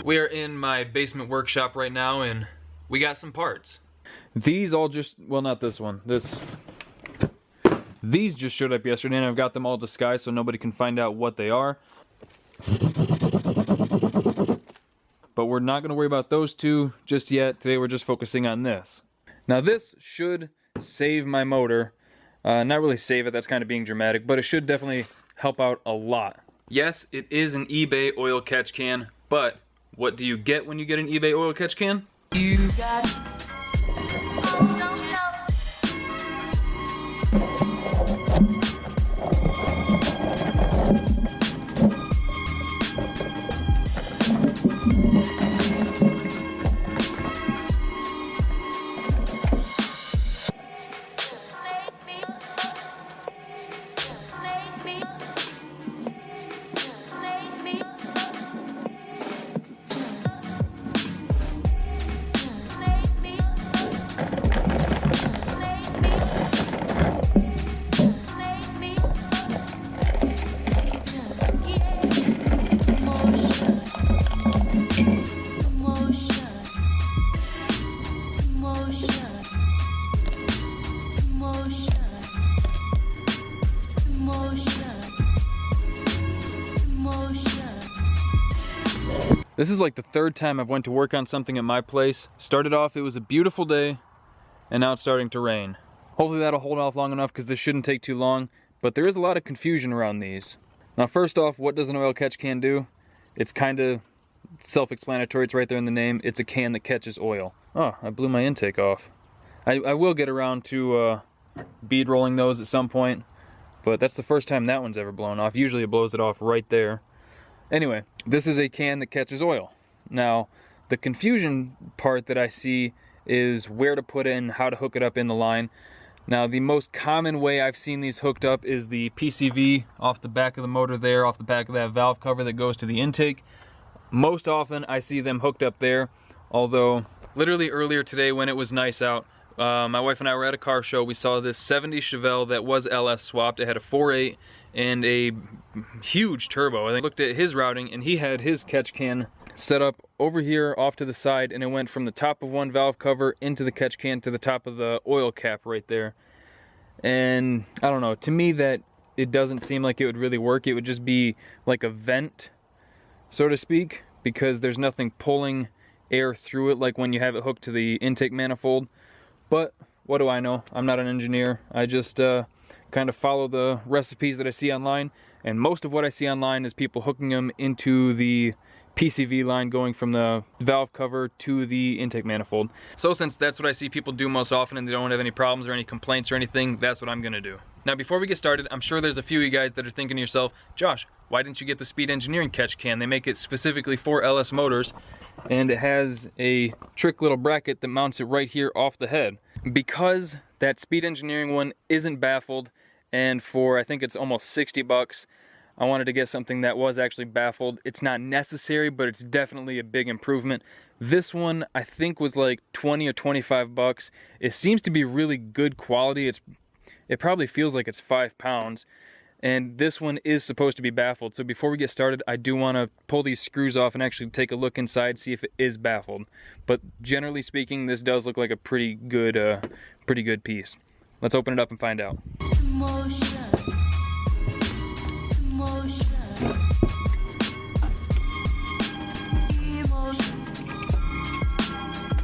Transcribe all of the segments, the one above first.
We are in my basement workshop right now and we got some parts. These all just, well, not this one. These just showed up yesterday and I've got them all disguised so nobody can find out what they are. But we're not going to worry about those two just yet. Today we're just focusing on this. Now this should save my motor. Not really save it, that's kind of being dramatic, but it should definitely help out a lot. Yes, it is an eBay oil catch can, but what do you get when you get an eBay oil catch can? You got... This is like the third time I've went to work on something at my place. Started off, it was a beautiful day, and now it's starting to rain. Hopefully that'll hold off long enough because this shouldn't take too long, but there is a lot of confusion around these. Now first off, what does an oil catch can do? It's kind of self-explanatory, it's right there in the name. It's a can that catches oil. Oh, I blew my intake off. I will get around to bead rolling those at some point, but that's the first time that one's ever blown off. Usually it blows it off right there. Anyway, this is a can that catches oil. Now, the confusion part that I see is where to put in, how to hook it up in the line. Now, the most common way I've seen these hooked up is the PCV off the back of the motor there, off the back of that valve cover that goes to the intake. Most often, I see them hooked up there, although literally earlier today when it was nice out, my wife and I were at a car show. We saw this 70 Chevelle that was LS swapped. It had a 4.8 and a huge turbo. I looked at his routing and he had his catch can set up over here off to the side, and it went from the top of one valve cover into the catch can to the top of the oil cap right there. And I don't know, to me that it doesn't seem like it would really work. It would just be like a vent, so to speak, because there's nothing pulling air through it like when you have it hooked to the intake manifold. But what do I know? I'm not an engineer. I just kind of follow the recipes that I see online, and most of what I see online is people hooking them into the PCV line going from the valve cover to the intake manifold. So since that's what I see people do most often and they don't have any problems or any complaints or anything, that's what I'm gonna do. Now before we get started, I'm sure there's a few of you guys that are thinking to yourself, Josh, why didn't you get the Speed Engineering catch can? They make it specifically for LS motors, and it has a trick little bracket that mounts it right here off the head. Because that Speed Engineering one isn't baffled, and for I think it's almost 60 bucks, I wanted to get something that was actually baffled. It's not necessary, but it's definitely a big improvement. This one I think was like 20 or 25 bucks. It seems to be really good quality. It probably feels like it's 5 pounds. And this one is supposed to be baffled. So before we get started, I do want to pull these screws off and actually take a look inside, see if it is baffled. But generally speaking, this does look like a pretty good piece. Let's open it up and find out.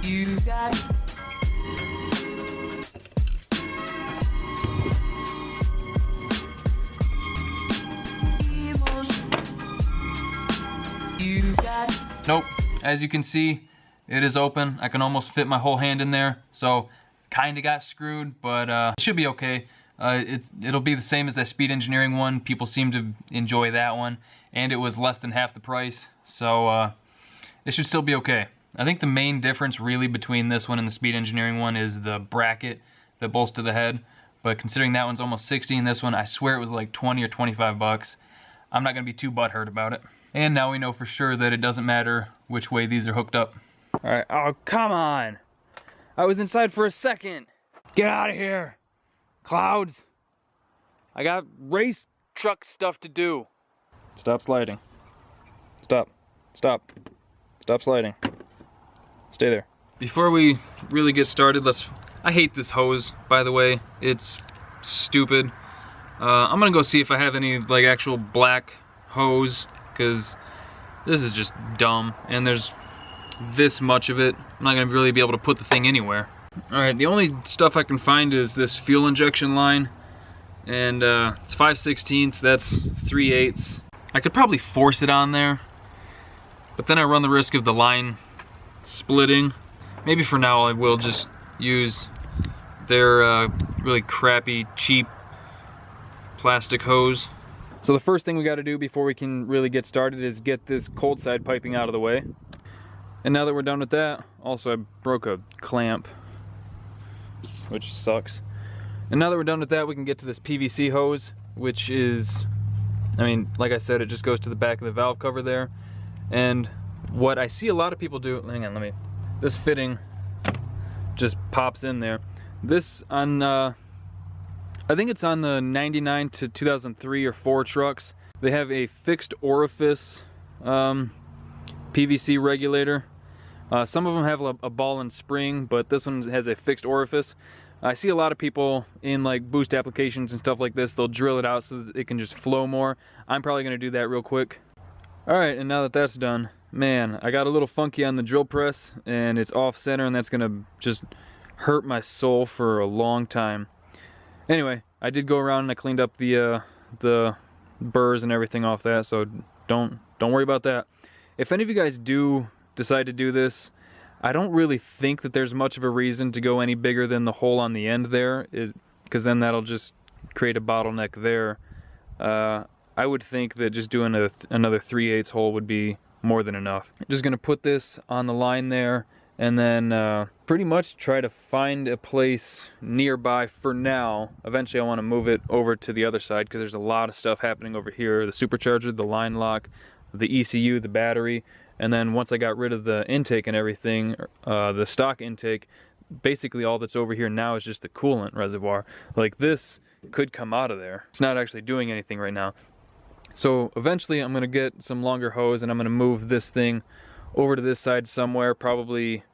You got Nope, as you can see, it is open. I can almost fit my whole hand in there, so kind of got screwed, but it should be okay. It'll be the same as that Speed Engineering one. People seem to enjoy that one, and it was less than half the price, so it should still be okay. I think the main difference really between this one and the Speed Engineering one is the bracket that bolts to the head, but considering that one's almost 60 and this one, I swear it was like 20 or 25 bucks. I'm not going to be too butthurt about it. And now we know for sure that it doesn't matter which way these are hooked up. Alright, oh come on! I was inside for a second! Get out of here! Clouds! I got race truck stuff to do. Stop sliding. Stop. Stop. Stop sliding. Stay there. Before we really get started, I hate this hose, by the way. It's stupid. I'm gonna go see if I have any like actual black hose, because this is just dumb, and there's this much of it. I'm not gonna really be able to put the thing anywhere. Alright, the only stuff I can find is this fuel injection line, and it's 5/16, that's 3/8. I could probably force it on there, but then I run the risk of the line splitting. Maybe for now I will just use their really crappy, cheap plastic hose. So the first thing we got to do before we can really get started is get this cold side piping out of the way. And now that we're done with that, also I broke a clamp, which sucks. And now that we're done with that, we can get to this PVC hose, which is, I mean, like I said, it just goes to the back of the valve cover there. And what I see a lot of people do, hang on, this fitting just pops in there. This on, I think it's on the 99 to 2003 or 4 trucks. They have a fixed orifice PVC regulator. Some of them have a ball and spring, but this one has a fixed orifice. I see a lot of people in like boost applications and stuff like this, they'll drill it out so that it can just flow more. I'm probably gonna do that real quick. All right, and now that that's done, man, I got a little funky on the drill press and it's off center, and that's gonna just hurt my soul for a long time. Anyway, I did go around and I cleaned up the burrs and everything off that, so don't worry about that. If any of you guys do decide to do this, I don't really think that there's much of a reason to go any bigger than the hole on the end there, because then that'll just create a bottleneck there. I would think that just doing another 3/8 hole would be more than enough. I'm just gonna put this on the line there, and then pretty much try to find a place nearby for now. Eventually I want to move it over to the other side, because there's a lot of stuff happening over here. The supercharger, the line lock, the ECU, the battery. And then once I got rid of the intake and everything, the stock intake, basically all that's over here now is just the coolant reservoir. Like, this could come out of there. It's not actually doing anything right now. So eventually I'm gonna get some longer hose and I'm gonna move this thing over to this side somewhere. Probably,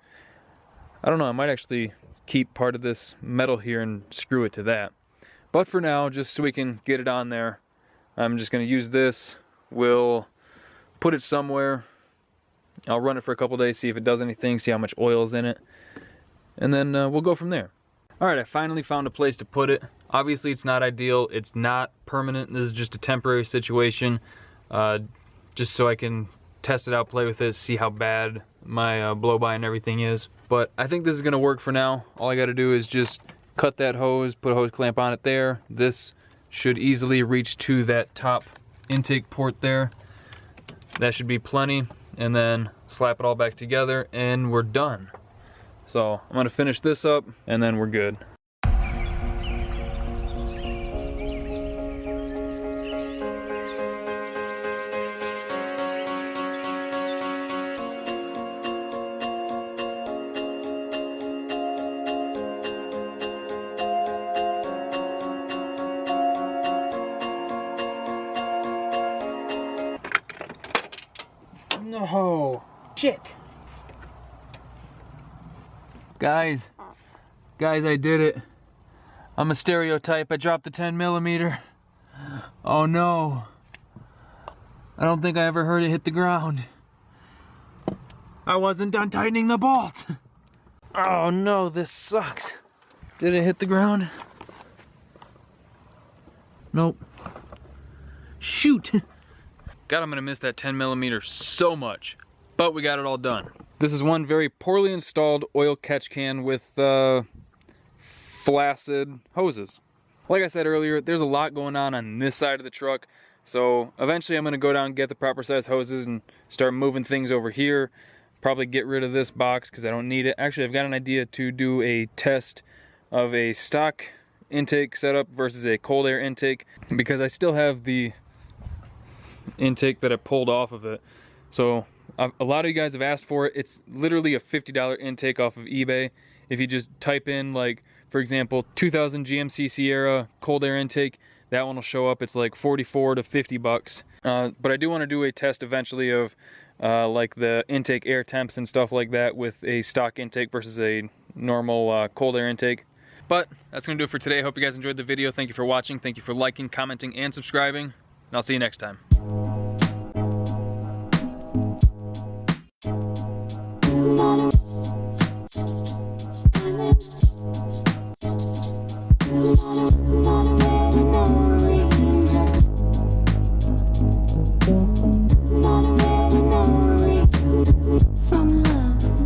I don't know, I might actually keep part of this metal here and screw it to that. But for now, just so we can get it on there, I'm just gonna use this. We'll put it somewhere. I'll run it for a couple days, see if it does anything, see how much oil's in it, and then we'll go from there. Alright, I finally found a place to put it. Obviously it's not ideal, it's not permanent, this is just a temporary situation, just so I can test it out, play with it, see how bad my blow-by and everything is. But I think this is going to work for now. All I got to do is just cut that hose, put a hose clamp on it there. This should easily reach to that top intake port there. That should be plenty. And then slap it all back together and we're done. So I'm gonna finish this up and then we're good. No, shit. Guys, I did it. I'm a stereotype. I dropped the 10mm. Oh no. I don't think I ever heard it hit the ground. I wasn't done tightening the bolt. Oh no, this sucks. Did it hit the ground? Nope. Shoot. God, I'm gonna miss that 10mm so much. But we got it all done. This is one very poorly installed oil catch can with flaccid hoses. Like I said earlier, there's a lot going on this side of the truck. So eventually I'm gonna go down and get the proper size hoses and start moving things over here. Probably get rid of this box because I don't need it. Actually, I've got an idea to do a test of a stock intake setup versus a cold air intake, because I still have the intake that I pulled off of it. So a lot of you guys have asked for it. It's literally a $50 intake off of eBay. If you just type in, like, for example, 2000 GMC Sierra cold air intake, that one will show up. It's like 44 to 50 bucks. But I do want to do a test eventually of like the intake air temps and stuff like that with a stock intake versus a normal cold air intake. But that's gonna do it for today. I hope you guys enjoyed the video. Thank you for watching. Thank you for liking, commenting, and subscribing. And I'll see you next time.